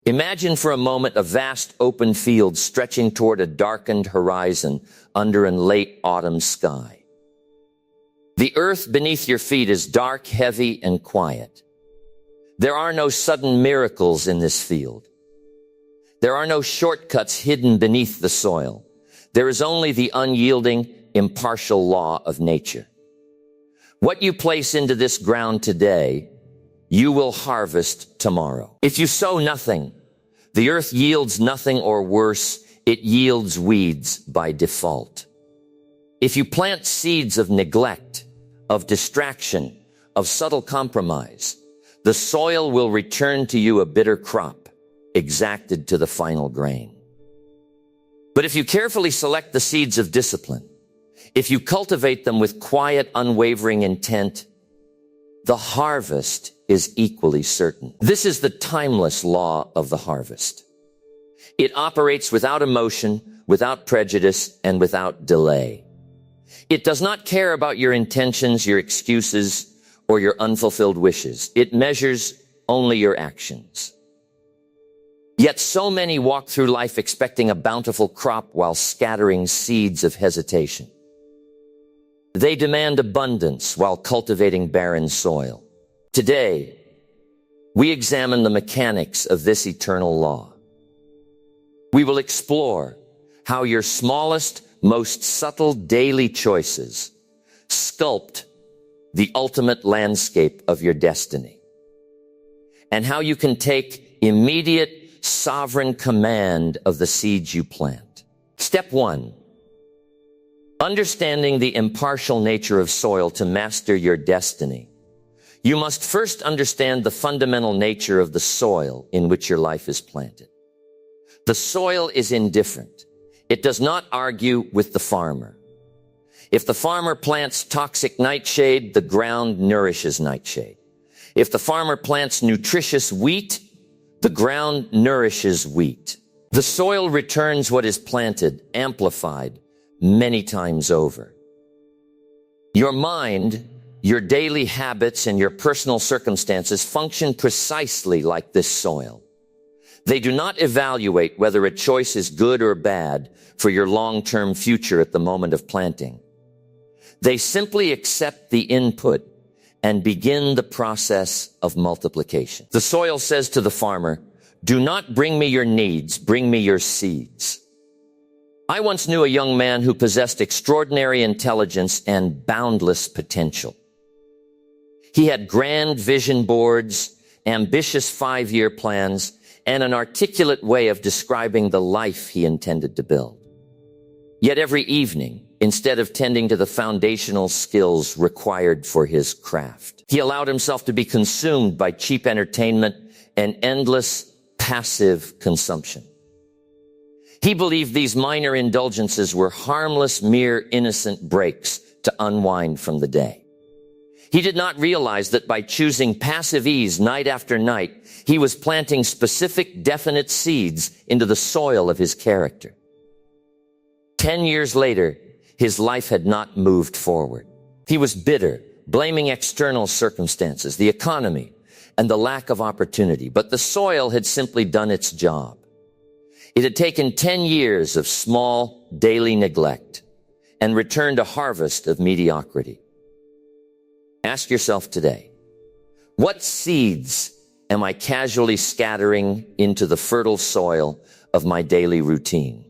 Imagine for a moment a vast open field stretching toward a darkened horizon under a late autumn sky. The earth beneath your feet is dark, heavy, and quiet. There are no sudden miracles in this field. There are no shortcuts hidden beneath the soil. There is only the unyielding, impartial law of nature. What you place into this ground today, you will harvest tomorrow. If you sow nothing, the earth yields nothing, or worse, it yields weeds by default. If you plant seeds of neglect, of distraction, of subtle compromise, the soil will return to you a bitter crop, exacted to the final grain. But if you carefully select the seeds of discipline, if you cultivate them with quiet, unwavering intent, the harvest is equally certain. This is the timeless law of the harvest. It operates without emotion, without prejudice, and without delay. It does not care about your intentions, your excuses, or your unfulfilled wishes. It measures only your actions. Yet so many walk through life expecting a bountiful crop while scattering seeds of hesitation. They demand abundance while cultivating barren soil. Today, we examine the mechanics of this eternal law. We will explore how your smallest, most subtle daily choices sculpt the ultimate landscape of your destiny, and how you can take immediate, sovereign command of the seeds you plant. Step 1. Understanding the impartial nature of soil to master your destiny. You must first understand the fundamental nature of the soil in which your life is planted. The soil is indifferent. It does not argue with the farmer. If the farmer plants toxic nightshade, the ground nourishes nightshade. If the farmer plants nutritious wheat, the ground nourishes wheat. The soil returns what is planted, amplified, many times over. Your mind, your daily habits, and your personal circumstances function precisely like this soil. They do not evaluate whether a choice is good or bad for your long-term future at the moment of planting. They simply accept the input and begin the process of multiplication. The soil says to the farmer, "Do not bring me your needs, bring me your seeds." I once knew a young man who possessed extraordinary intelligence and boundless potential. He had grand vision boards, ambitious 5-year plans, and an articulate way of describing the life he intended to build. Yet every evening, instead of tending to the foundational skills required for his craft, he allowed himself to be consumed by cheap entertainment and endless passive consumption. He believed these minor indulgences were harmless, mere innocent breaks to unwind from the day. He did not realize that by choosing passive ease night after night, he was planting specific, definite seeds into the soil of his character. 10 years later, his life had not moved forward. He was bitter, blaming external circumstances, the economy, and the lack of opportunity. But the soil had simply done its job. It had taken 10 years of small, daily neglect and returned a harvest of mediocrity. Ask yourself today, what seeds am I casually scattering into the fertile soil of my daily routine?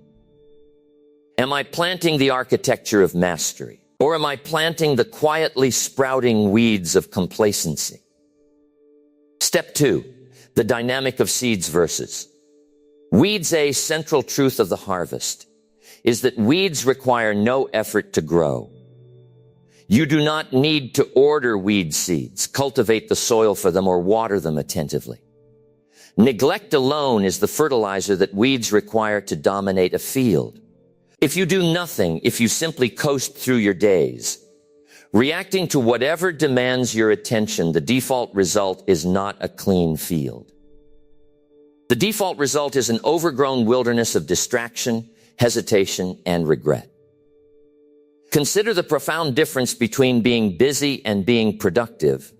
Am I planting the architecture of mastery, or am I planting the quietly sprouting weeds of complacency? Step 2, the dynamic of seeds versus. Weeds, a central truth of the harvest, is that weeds require no effort to grow. You do not need to order weed seeds, cultivate the soil for them, or water them attentively. Neglect alone is the fertilizer that weeds require to dominate a field. If you do nothing, if you simply coast through your days, reacting to whatever demands your attention, the default result is not a clean field. The default result is an overgrown wilderness of distraction, hesitation, and regret. Consider the profound difference between being busy and being productive.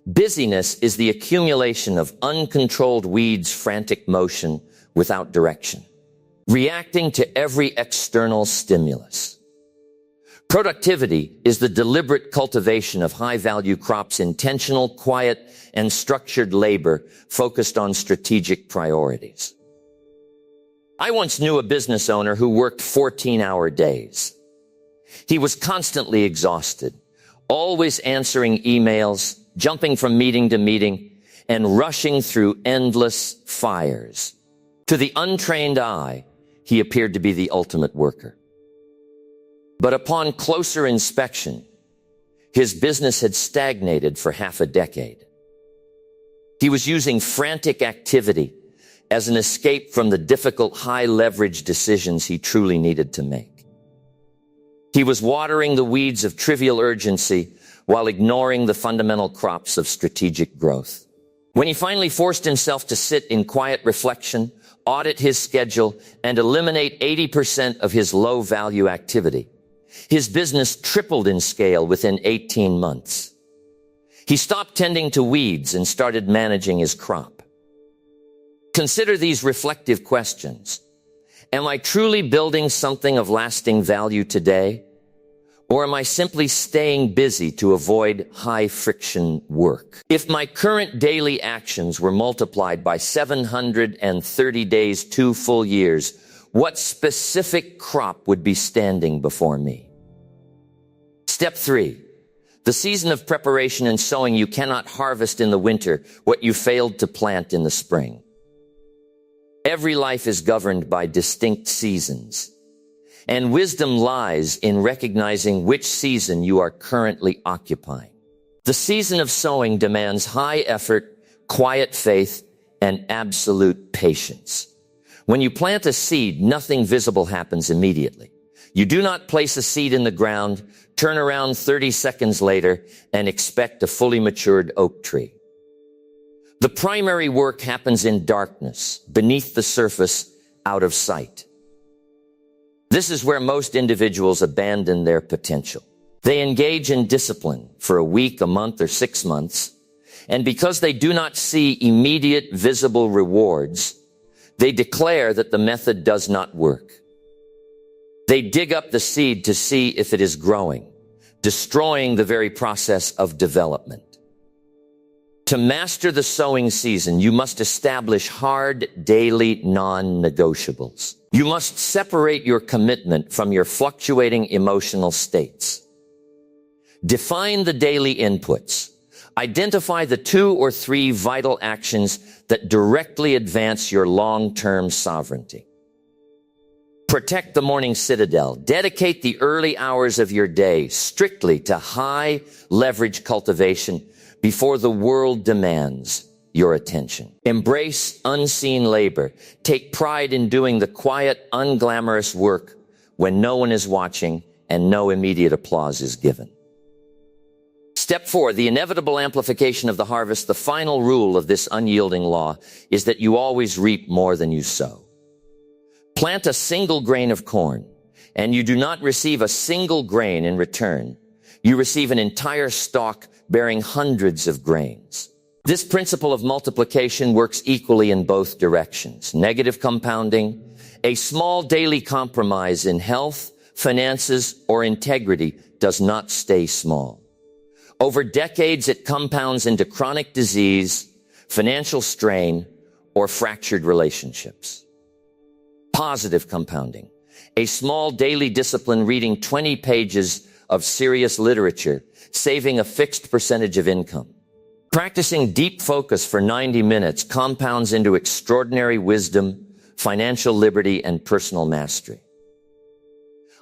Busyness is the accumulation of uncontrolled weeds' frantic motion without direction, reacting to every external stimulus. Productivity is the deliberate cultivation of high-value crops, intentional, quiet, and structured labor focused on strategic priorities. I once knew a business owner who worked 14-hour days. He was constantly exhausted, always answering emails, jumping from meeting to meeting, and rushing through endless fires. To the untrained eye, he appeared to be the ultimate worker. But upon closer inspection, his business had stagnated for half a decade. He was using frantic activity as an escape from the difficult high-leverage decisions he truly needed to make. He was watering the weeds of trivial urgency while ignoring the fundamental crops of strategic growth. When he finally forced himself to sit in quiet reflection, audit his schedule, and eliminate 80% of his low-value activity, his business tripled in scale within 18 months. He stopped tending to weeds and started managing his crop. Consider these reflective questions. Am I truly building something of lasting value today? Or am I simply staying busy to avoid high-friction work? If my current daily actions were multiplied by 730 days, 2 full years, what specific crop would be standing before me? Step 3. The season of preparation and sowing. You cannot harvest in the winter what you failed to plant in the spring. Every life is governed by distinct seasons, and wisdom lies in recognizing which season you are currently occupying. The season of sowing demands high effort, quiet faith, and absolute patience. When you plant a seed, nothing visible happens immediately. You do not place a seed in the ground, turn around 30 seconds later, and expect a fully matured oak tree. The primary work happens in darkness, beneath the surface, out of sight. This is where most individuals abandon their potential. They engage in discipline for a week, a month, or 6 months, and because they do not see immediate visible rewards, they declare that the method does not work. They dig up the seed to see if it is growing, destroying the very process of development. To master the sowing season, you must establish hard, daily non-negotiables. You must separate your commitment from your fluctuating emotional states. Define the daily inputs. Identify the 2 or 3 vital actions that directly advance your long-term sovereignty. Protect the morning citadel. Dedicate the early hours of your day strictly to high leverage cultivation before the world demands your attention. Embrace unseen labor. Take pride in doing the quiet, unglamorous work when no one is watching and no immediate applause is given. Step 4, the inevitable amplification of the harvest. The final rule of this unyielding law is that you always reap more than you sow. Plant a single grain of corn, and you do not receive a single grain in return. You receive an entire stalk bearing hundreds of grains. This principle of multiplication works equally in both directions. Negative compounding, a small daily compromise in health, finances, or integrity does not stay small. Over decades, it compounds into chronic disease, financial strain, or fractured relationships. Positive compounding, a small daily discipline reading 20 pages of serious literature, saving a fixed percentage of income. Practicing deep focus for 90 minutes compounds into extraordinary wisdom, financial liberty, and personal mastery.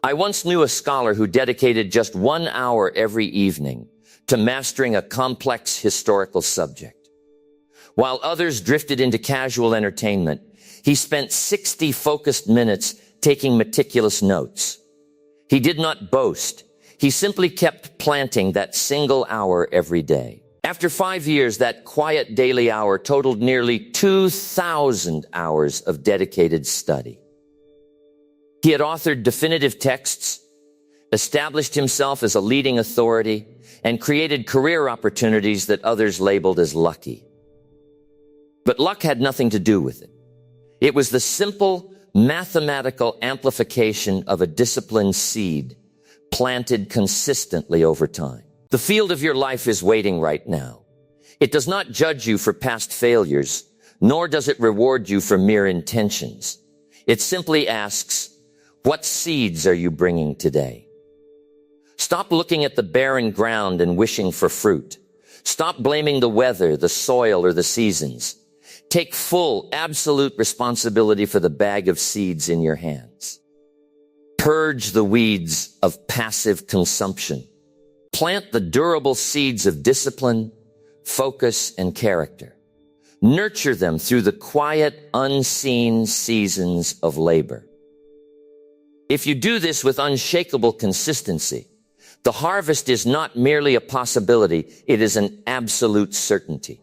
I once knew a scholar who dedicated just 1 hour every evening to mastering a complex historical subject. While others drifted into casual entertainment, he spent 60 focused minutes taking meticulous notes. He did not boast. He simply kept planting that single hour every day. After 5 years, that quiet daily hour totaled nearly 2,000 hours of dedicated study. He had authored definitive texts, established himself as a leading authority, and created career opportunities that others labeled as lucky. But luck had nothing to do with it. It was the simple mathematical amplification of a disciplined seed planted consistently over time. The field of your life is waiting right now. It does not judge you for past failures, nor does it reward you for mere intentions. It simply asks, what seeds are you bringing today? Stop looking at the barren ground and wishing for fruit. Stop blaming the weather, the soil, or the seasons. Take full, absolute responsibility for the bag of seeds in your hands. Purge the weeds of passive consumption. Plant the durable seeds of discipline, focus, and character. Nurture them through the quiet, unseen seasons of labor. If you do this with unshakable consistency, the harvest is not merely a possibility, it is an absolute certainty.